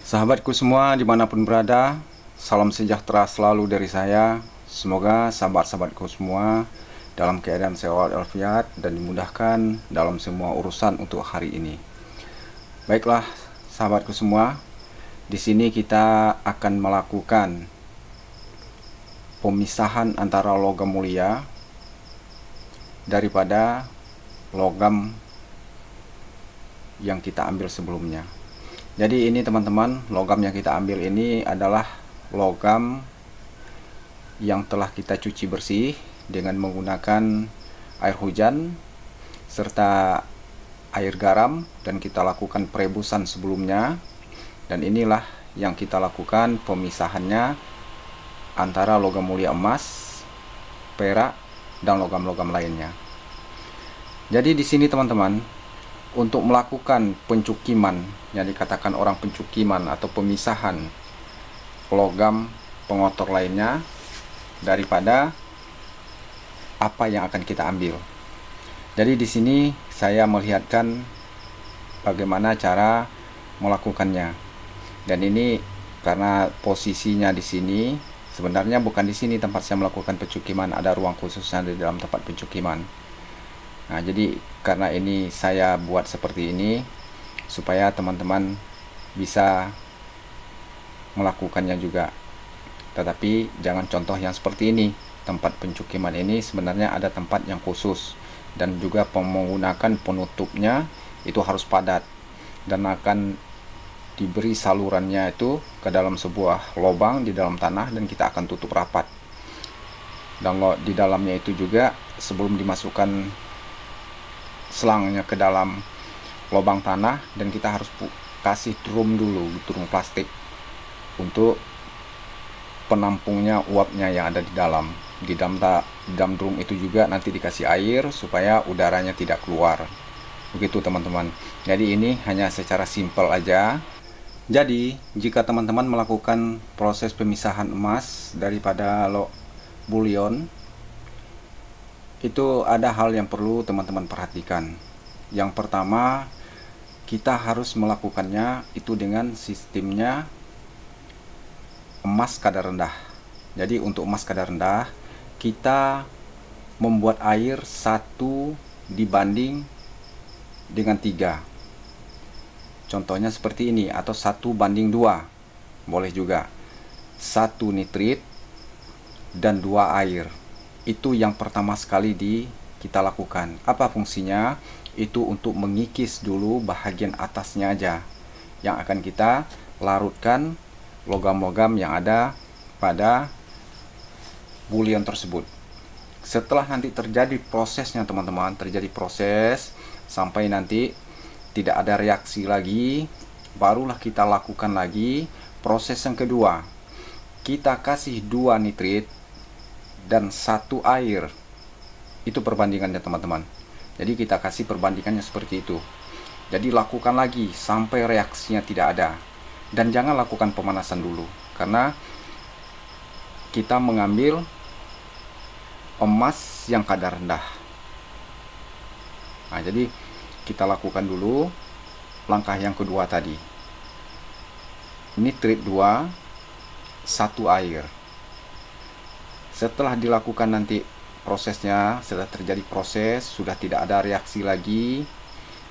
Sahabatku semua dimanapun berada, salam sejahtera selalu dari saya. Semoga sahabat-sahabatku semua dalam keadaan sehat walafiat dan dimudahkan dalam semua urusan untuk hari ini. Baiklah sahabatku semua, di sini kita akan melakukan pemisahan antara logam mulia daripada logam yang kita ambil sebelumnya. Jadi ini teman-teman, logam yang kita ambil ini adalah logam yang telah kita cuci bersih dengan menggunakan air hujan serta air garam, dan kita lakukan perebusan sebelumnya. Dan inilah yang kita lakukan pemisahannya antara logam mulia emas, perak, dan logam-logam lainnya. Jadi di sini teman-teman, untuk melakukan pencukiman, yang dikatakan orang pencukiman atau pemisahan logam pengotor lainnya daripada apa yang akan kita ambil. Jadi di sini saya melihatkan bagaimana cara melakukannya. Dan ini karena posisinya di sini, sebenarnya bukan di sini tempat saya melakukan pencukiman, ada ruang khususnya di dalam tempat pencukiman. Nah, jadi karena ini saya buat seperti ini supaya teman-teman bisa melakukannya juga. Tetapi jangan contoh yang seperti ini. Tempat pencukiman ini sebenarnya ada tempat yang khusus, dan juga menggunakan penutupnya itu harus padat, dan akan diberi salurannya itu ke dalam sebuah lubang di dalam tanah, dan kita akan tutup rapat. Dan di dalamnya itu juga sebelum dimasukkan selangnya ke dalam lubang tanah, dan kita harus kasih drum dulu, drum plastik untuk penampungnya uapnya yang ada di dalam. Di dalam drum itu juga nanti dikasih air supaya udaranya tidak keluar. Begitu teman-teman. Jadi ini hanya secara simpel aja. Jadi jika teman-teman melakukan proses pemisahan emas daripada bullion, itu ada hal yang perlu teman-teman perhatikan. Yang pertama, kita harus melakukannya itu dengan sistemnya emas kadar rendah. Jadi untuk emas kadar rendah, kita membuat air 1 dibanding dengan 3. Contohnya seperti ini, atau 1 banding 2 boleh juga. 1 nitrit dan 2 air. Itu yang pertama sekali kita lakukan. Apa fungsinya? Itu untuk mengikis dulu bahagian atasnya aja, yang akan kita larutkan logam-logam yang ada pada bullion tersebut. Setelah nanti terjadi prosesnya teman-teman, terjadi proses sampai nanti tidak ada reaksi lagi, barulah kita lakukan lagi proses yang kedua. Kita kasih 2 nitrit dan 1 air. Itu perbandingannya teman-teman. Jadi kita kasih perbandingannya seperti itu. Jadi lakukan lagi sampai reaksinya tidak ada. Dan jangan lakukan pemanasan dulu, karena kita mengambil emas yang kadar rendah. Nah, jadi kita lakukan dulu langkah yang kedua tadi. Nitrit 2, 1 air. Setelah dilakukan nanti prosesnya, setelah terjadi proses, sudah tidak ada reaksi lagi,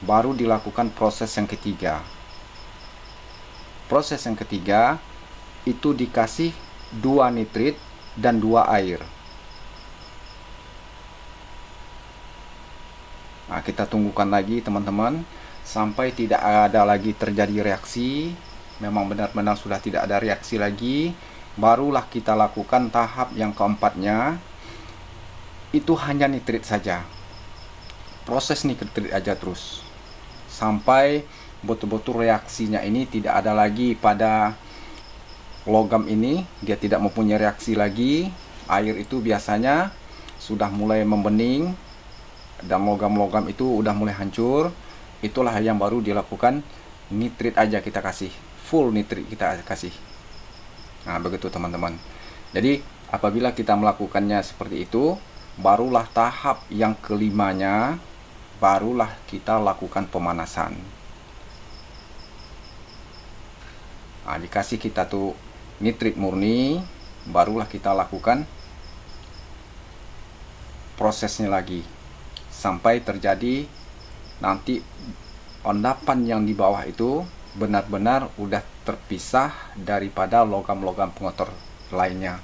baru dilakukan proses yang ketiga. Proses yang ketiga itu dikasih 2 nitrit dan 2 air. Nah, kita tunggukan lagi teman-teman sampai tidak ada lagi terjadi reaksi. Memang benar-benar sudah tidak ada reaksi lagi, barulah kita lakukan tahap yang keempatnya. Itu hanya nitrit saja. Proses nitrit aja terus sampai betul-betul reaksinya ini tidak ada lagi pada logam ini. Dia tidak mempunyai reaksi lagi. Air itu biasanya sudah mulai membening dan logam-logam itu udah mulai hancur. Itulah yang baru dilakukan nitrit aja kita kasih, full nitrit kita kasih. Nah, begitu teman-teman. Jadi apabila kita melakukannya seperti itu, barulah tahap yang kelimanya, barulah kita lakukan pemanasan. Nah, dikasih kita tuh nitrit murni, barulah kita lakukan prosesnya lagi sampai terjadi nanti endapan yang di bawah itu benar-benar udah terpisah daripada logam-logam pengotor lainnya.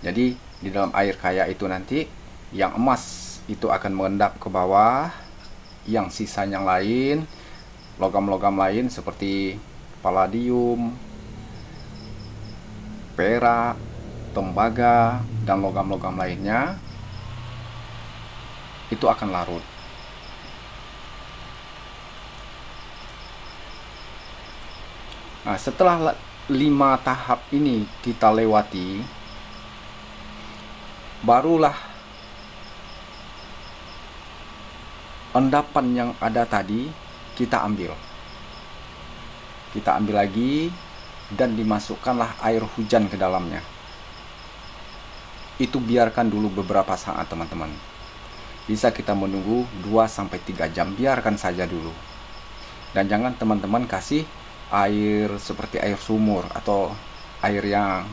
Jadi di dalam air kayak itu nanti yang emas itu akan mengendap ke bawah, yang sisanya yang lain, logam-logam lain seperti palladium, perak, tembaga, dan logam-logam lainnya itu akan larut. Nah, setelah 5 tahap ini kita lewati, barulah endapan yang ada tadi kita ambil. Kita ambil lagi dan dimasukkanlah air hujan ke dalamnya. Itu biarkan dulu beberapa saat, teman-teman. Bisa kita menunggu 2-3 jam, biarkan saja dulu. Dan jangan teman-teman kasih air seperti air sumur atau air yang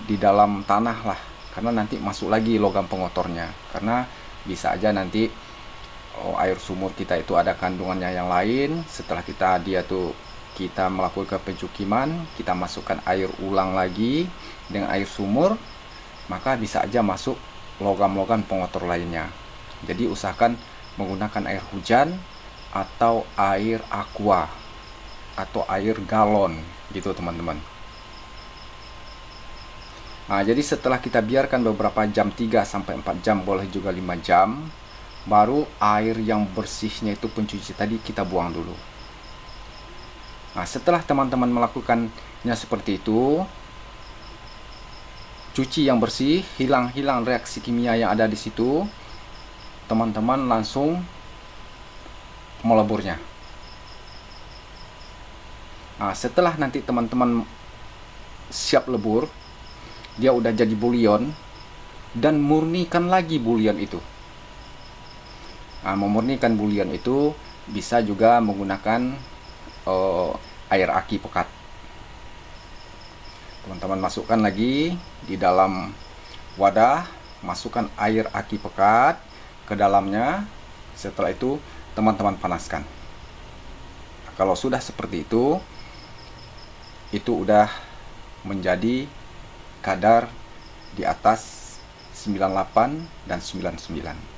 di dalam tanah lah, karena nanti masuk lagi logam pengotornya. Karena bisa aja nanti air sumur kita itu ada kandungannya yang lain. Setelah kita melakukan pencucian, kita masukkan air ulang lagi dengan air sumur, maka bisa aja masuk logam-logam pengotor lainnya. Jadi usahakan menggunakan air hujan atau air aqua atau air galon gitu, teman-teman. Nah, jadi setelah kita biarkan beberapa jam, 3-4 jam, boleh juga 5 jam, baru air yang bersihnya itu pencuci tadi kita buang dulu. Nah, setelah teman-teman melakukannya seperti itu, cuci yang bersih, hilang reaksi kimia yang ada di situ, teman-teman langsung meleburnya. Nah, setelah nanti teman-teman siap lebur, dia udah jadi bulion, dan murnikan lagi bulion itu. Nah, memurnikan bulion itu bisa juga menggunakan air aki pekat. Teman-teman masukkan lagi di dalam wadah, masukkan air aki pekat ke dalamnya. Setelah itu teman-teman panaskan. Nah, kalau sudah seperti itu udah menjadi kadar di atas 98 dan 99.